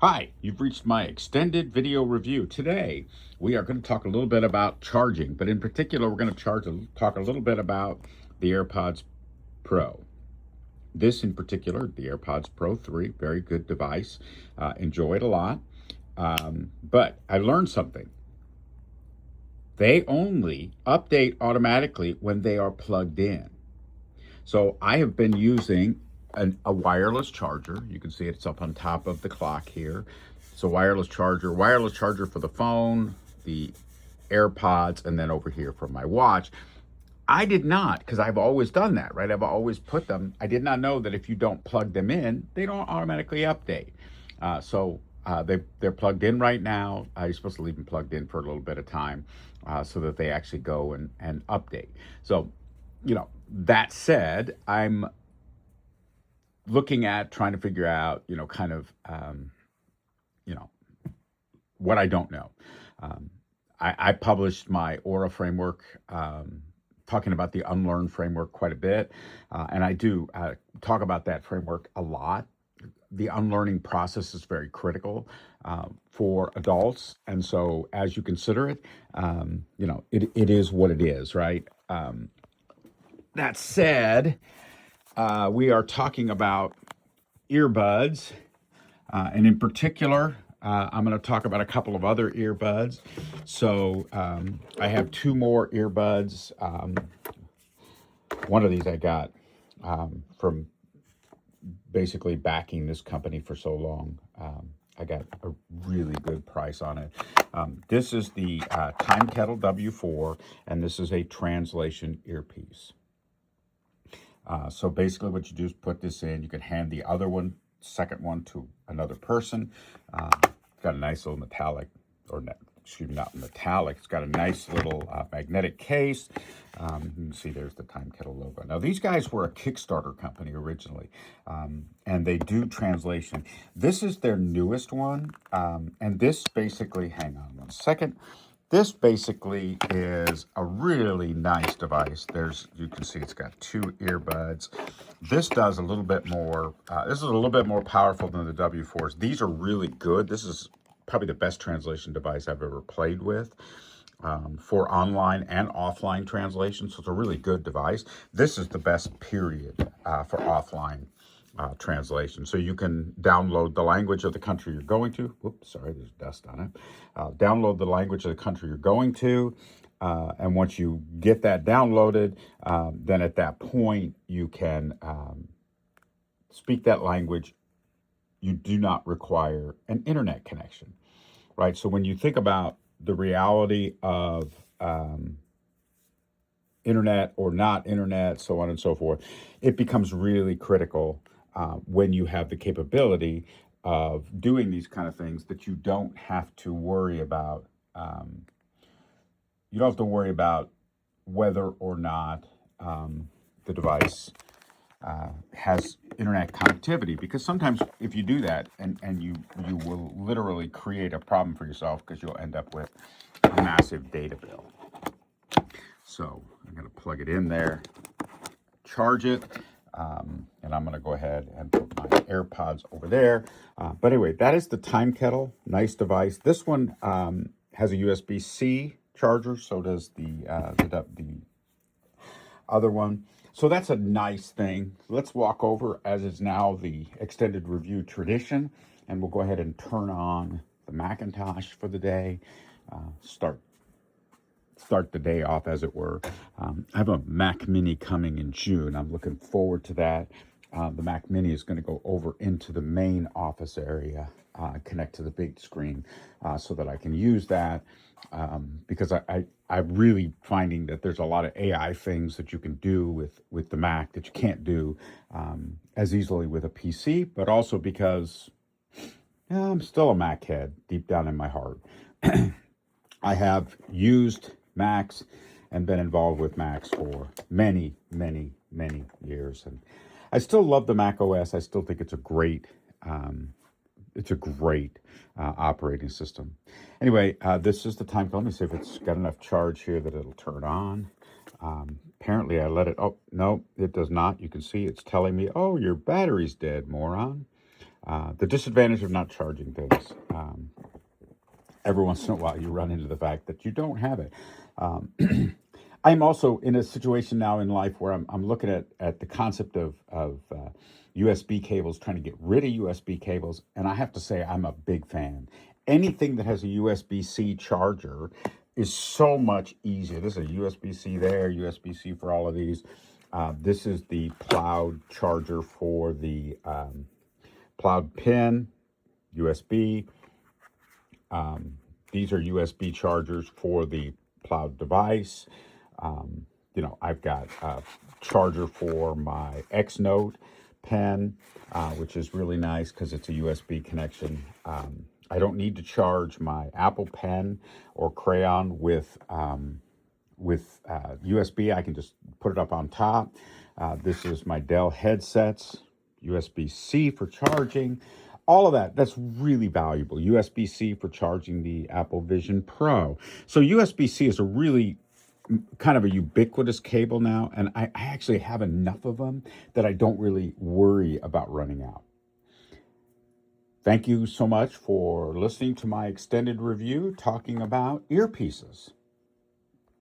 Hi, you've reached my extended video review. Today, we are going to talk a little bit about charging, but in particular, we're going to talk a little bit about the AirPods Pro. This in particular, the AirPods Pro 3, very good device. Enjoy it a lot. But I learned something. They only update automatically when they are plugged in. So I have been using a wireless charger. You can see it's up on top of the clock here. It's a wireless charger for the phone, the AirPods, and then over here for my watch. I did not, because I've always done that, right? I've always put them. I did not know that if you don't plug them in, they don't automatically update. They're plugged in right now. You're supposed to leave them plugged in for a little bit of time so that they actually go and update. So, that said, I'm looking at trying to figure out, you know, what I don't know. Um, I published my Aura framework, talking about the Unlearn framework quite a bit, and I do talk about that framework a lot. The unlearning process is very critical for adults, and so as you consider it, it is what it is, right? That said, we are talking about earbuds, and in particular, I'm going to talk about a couple of other earbuds. So I have two more earbuds. One of these I got from basically backing this company for so long. I got a really good price on it. This is the Time Kettle W4, and this is a translation earpiece. So basically what you do is put this in. You can hand the other one, second one, to another person. Got a nice little metallic, excuse me, not metallic. It's got a nice little magnetic case. You can see there's the Time Kettle logo. Now these guys were a Kickstarter company originally, and they do translation. This is their newest one, and this basically, hang on one second. This basically is a really nice device. You can see it's got two earbuds. This does a little bit more, this is a little bit more powerful than the W4s. These are really good. This is probably the best translation device I've ever played with for online and offline translation. So it's a really good device. This is the best period for offline translation. So you can download the language of the country you're going to. Whoops, sorry, there's dust on it. Download the language of the country you're going to. And once you get that downloaded, then at that point you can speak that language. You do not require an internet connection, right? So when you think about the reality of internet or not internet, so on and so forth, it becomes really critical when you have the capability of doing these kind of things that you don't have to worry about. You don't have to worry about whether or not the device has internet connectivity, because sometimes if you do that, and you will literally create a problem for yourself, because you'll end up with a massive data bill. So I'm going to plug it in there, charge it, and I'm going to go ahead and put my AirPods over there. But anyway, that is the Time Kettle. Nice device. This one has a USB-C charger, so does the other one. So that's a nice thing. Let's walk over, as is now the extended review tradition, and we'll go ahead and turn on the Macintosh for the day. Start the day off, as it were. I have a Mac Mini coming in June. I'm looking forward to that. The Mac Mini is going to go over into the main office area, connect to the big screen, so that I can use that. Because I'm really finding that there's a lot of AI things that you can do with the Mac that you can't do as easily with a PC, but also because I'm still a Mac head deep down in my heart. I have used Macs and been involved with Macs for many, many, many years, and I still love the Mac OS. I still think it's a great operating system. Anyway, this is the Time. Let me see if it's got enough charge here that it'll turn on. Apparently, I let it. Oh no, it does not. You can see it's telling me, "Oh, your battery's dead, moron." The disadvantage of not charging things. Every once in a while, you run into the fact that you don't have it. Um, I'm also in a situation now in life where I'm looking at the concept of USB cables, trying to get rid of USB cables. And I have to say, I'm a big fan. Anything that has a USB-C charger is so much easier. This is a USB-C there, USB-C for all of these. This is the plowed charger for the plowed pin, USB. These are USB chargers for the plowed device. I've got a charger for my X-Note pen, which is really nice because it's a USB connection. I don't need to charge my Apple Pen or crayon with USB. I can just put it up on top. This is my Dell headsets, USB-C for charging. All of that's really valuable. USB-C for charging the Apple Vision Pro. So USB-C is a really kind of a ubiquitous cable now, and I actually have enough of them that I don't really worry about running out. Thank you so much for listening to my extended review talking about earpieces.